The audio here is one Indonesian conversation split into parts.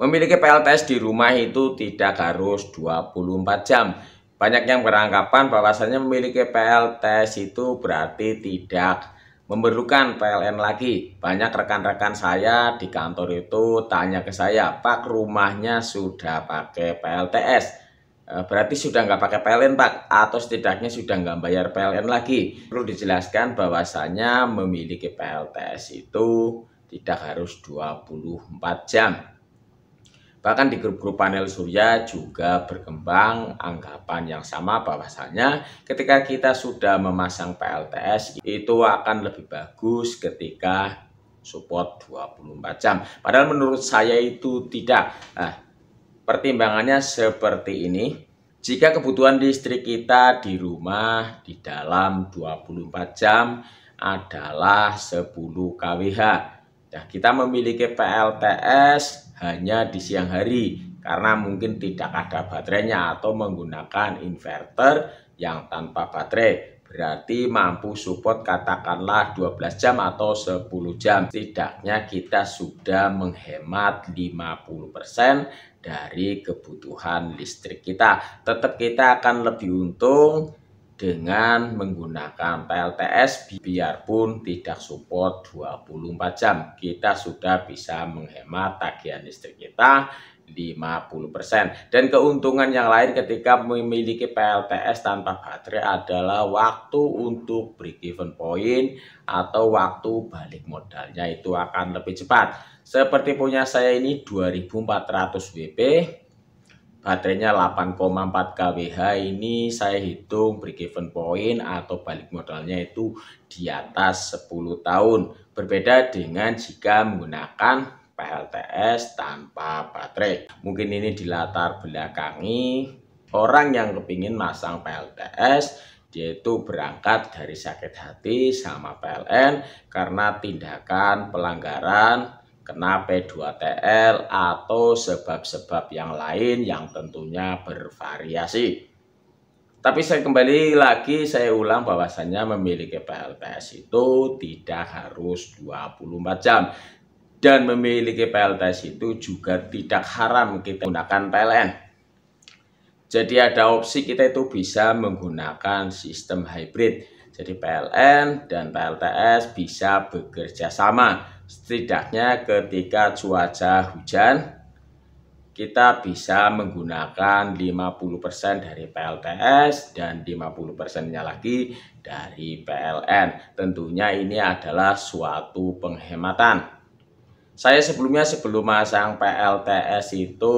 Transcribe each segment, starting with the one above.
Memiliki PLTS di rumah itu tidak harus 24 jam. Banyak yang beranggapan bahwasanya memiliki PLTS itu berarti tidak memerlukan PLN lagi. Banyak rekan-rekan saya di kantor itu tanya ke saya, "Pak, rumahnya sudah pakai PLTS. Berarti sudah nggak pakai PLN, Pak, atau setidaknya sudah nggak bayar PLN lagi." Perlu dijelaskan bahwasanya memiliki PLTS itu tidak harus 24 jam. Bahkan di grup-grup panel surya juga berkembang anggapan yang sama bahwasanya ketika kita sudah memasang PLTS itu akan lebih bagus ketika support 24 jam. Padahal menurut saya itu tidak. Nah, pertimbangannya seperti ini. Jika kebutuhan listrik kita di rumah di dalam 24 jam adalah 10 kWh. Nah, kita memiliki PLTS hanya di siang hari karena mungkin tidak ada baterainya atau menggunakan inverter yang tanpa baterai. Berarti mampu support katakanlah 12 jam atau 10 jam. Setidaknya kita sudah menghemat 50% dari kebutuhan listrik kita. Tetap kita akan lebih untung dengan menggunakan PLTS biarpun tidak support 24 jam. Kita sudah bisa menghemat tagihan listrik kita 50%. Dan keuntungan yang lain ketika memiliki PLTS tanpa baterai adalah waktu untuk break even point atau waktu balik modalnya itu akan lebih cepat. Seperti punya saya ini 2400 WP, baterainya 8,4 kWh. Ini saya hitung break even point atau balik modalnya itu di atas 10 tahun. Berbeda dengan jika menggunakan PLTS tanpa baterai. Mungkin ini dilatar belakangi orang yang kepingin masang PLTS, dia itu berangkat dari sakit hati sama PLN karena tindakan pelanggaran, kena P2TL atau sebab-sebab yang lain yang tentunya bervariasi. Tapi saya kembali lagi, saya ulang bahwasannya memiliki PLTS itu tidak harus 24 jam. Dan memiliki PLTS itu juga tidak haram kita menggunakan PLN. Jadi ada opsi kita itu bisa menggunakan sistem hybrid. Jadi PLN dan PLTS bisa bekerja sama. Setidaknya ketika cuaca hujan, kita bisa menggunakan 50% dari PLTS dan 50%-nya lagi dari PLN. Tentunya ini adalah suatu penghematan. Saya sebelum masang PLTS itu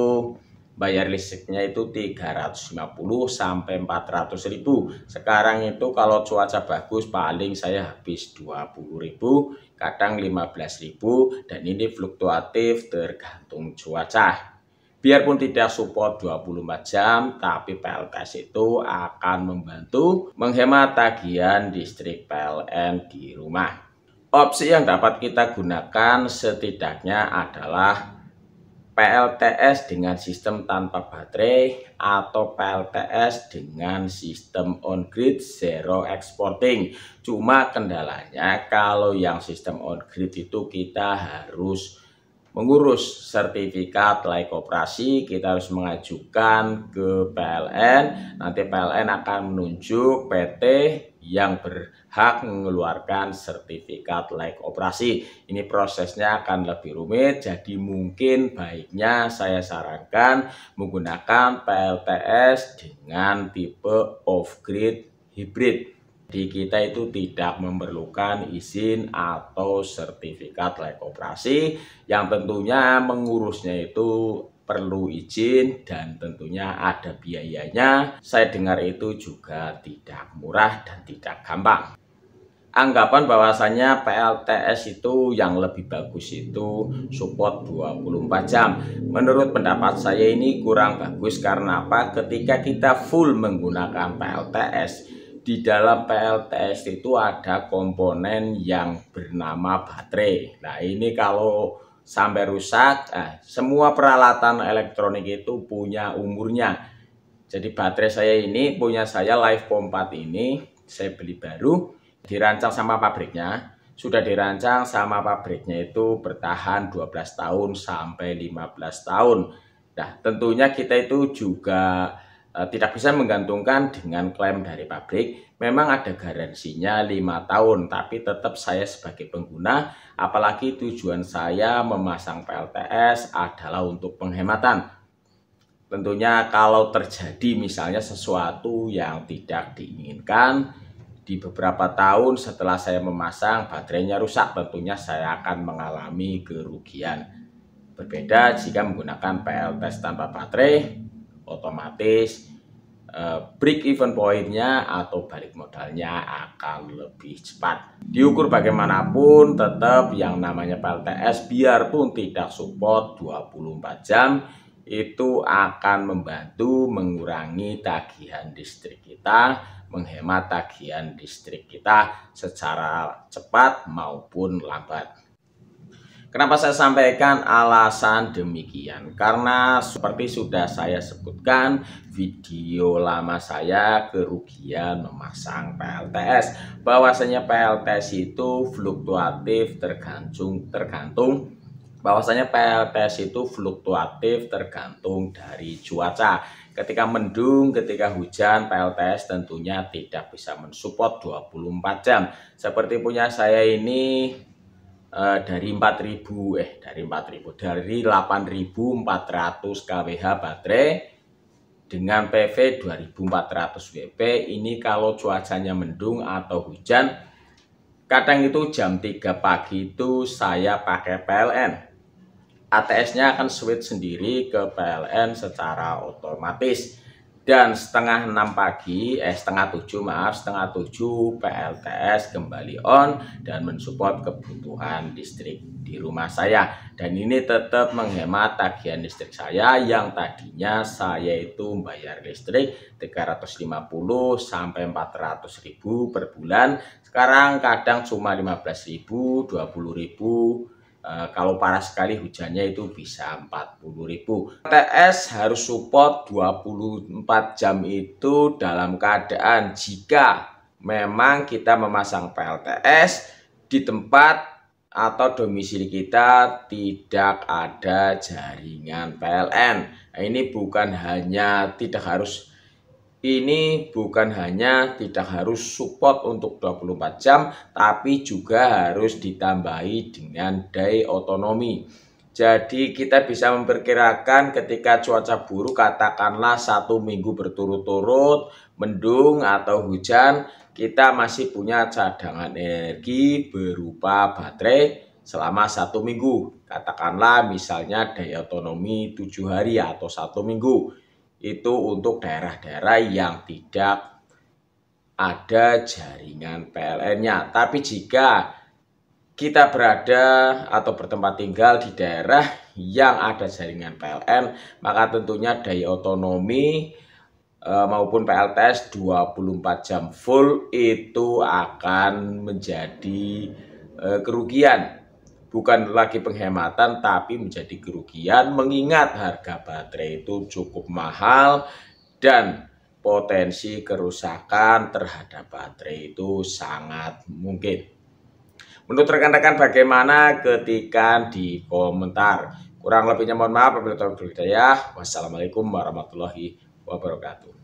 bayar listriknya itu 350 sampai 400 ribu. Sekarang itu kalau cuaca bagus paling saya habis 20 ribu, kadang 15 ribu, dan ini fluktuatif tergantung cuaca. Biarpun tidak support 24 jam, tapi PLTS itu akan membantu menghemat tagihan listrik PLN di rumah. Opsi yang dapat kita gunakan setidaknya adalah PLTS dengan sistem tanpa baterai atau PLTS dengan sistem on-grid zero exporting. Cuma kendalanya kalau yang sistem on-grid itu kita harus mengurus sertifikat layak operasi, kita harus mengajukan ke PLN. Nanti PLN akan menunjuk PT yang berhak mengeluarkan sertifikat layak operasi. Ini prosesnya akan lebih rumit, jadi mungkin baiknya saya sarankan menggunakan PLTS dengan tipe off-grid hybrid. Di kita itu tidak memerlukan izin atau sertifikat layak operasi, yang tentunya mengurusnya itu perlu izin dan tentunya ada biayanya. Saya dengar itu juga tidak murah dan tidak gampang. Anggapan bahwasannya PLTS itu yang lebih bagus itu support 24 jam. Menurut pendapat saya ini kurang bagus karena apa? Ketika kita full menggunakan PLTS, di dalam PLTS itu ada komponen yang bernama baterai. Nah, ini kalau sampai rusak, semua peralatan elektronik itu punya umurnya. Jadi baterai saya ini punya saya Livecom 4 ini, saya beli baru, dirancang sama pabriknya. sudah dirancang sama pabriknya itu bertahan 12 tahun sampai 15 tahun. Nah, tentunya kita itu juga tidak bisa menggantungkan dengan klaim dari pabrik. Memang ada garansinya 5 tahun, tapi tetap saya sebagai pengguna, apalagi tujuan saya memasang PLTS adalah untuk penghematan. Tentunya kalau terjadi misalnya sesuatu yang tidak diinginkan, di beberapa tahun setelah saya memasang baterainya rusak, tentunya saya akan mengalami kerugian. Berbeda jika menggunakan PLTS tanpa baterai, otomatis break even point-nya atau balik modalnya akan lebih cepat. Diukur bagaimanapun tetap yang namanya PLTS biarpun tidak support 24 jam itu akan membantu mengurangi tagihan listrik kita, menghemat tagihan listrik kita secara cepat maupun lambat. Kenapa saya sampaikan alasan demikian? Karena seperti sudah saya sebutkan video lama saya kerugian memasang PLTS, bahwasanya PLTS itu fluktuatif tergantung dari cuaca. Ketika mendung, ketika hujan, PLTS tentunya tidak bisa mensupport 24 jam. Seperti punya saya ini dari 8.400 kWh baterai dengan PV 2.400 WP. Ini kalau cuacanya mendung atau hujan, kadang itu jam 3 pagi itu saya pakai PLN. ATS-nya akan switch sendiri ke PLN secara otomatis. Dan setengah 7 PLTS kembali on dan mensupport kebutuhan listrik di rumah saya. Dan ini tetap menghemat tagihan listrik saya yang tadinya saya itu bayar listrik 350 sampai 400.000 per bulan. Sekarang kadang cuma 15.000, 20.000. Kalau parah sekali hujannya itu bisa 40.000. PLTS harus support 24 jam itu dalam keadaan jika memang kita memasang PLTS di tempat atau domisili kita tidak ada jaringan PLN. Nah, ini bukan hanya tidak harus support untuk 24 jam, tapi juga harus ditambahi dengan daya otonomi. Jadi kita bisa memperkirakan ketika cuaca buruk, katakanlah 1 minggu berturut-turut, mendung atau hujan, kita masih punya cadangan energi berupa baterai selama 1 minggu. Katakanlah misalnya daya otonomi 7 hari atau 1 minggu. Itu untuk daerah-daerah yang tidak ada jaringan PLN-nya. Tapi jika kita berada atau bertempat tinggal di daerah yang ada jaringan PLN, maka tentunya daya otonomi maupun PLTS 24 jam full itu akan menjadi kerugian. Bukan lagi penghematan, tapi menjadi kerugian mengingat harga baterai itu cukup mahal dan potensi kerusakan terhadap baterai itu sangat mungkin. Menurut rekan-rekan bagaimana? Ketikkan di komentar. Kurang lebihnya mohon maaf apabila terlalu berbeda. Wassalamualaikum warahmatullahi wabarakatuh.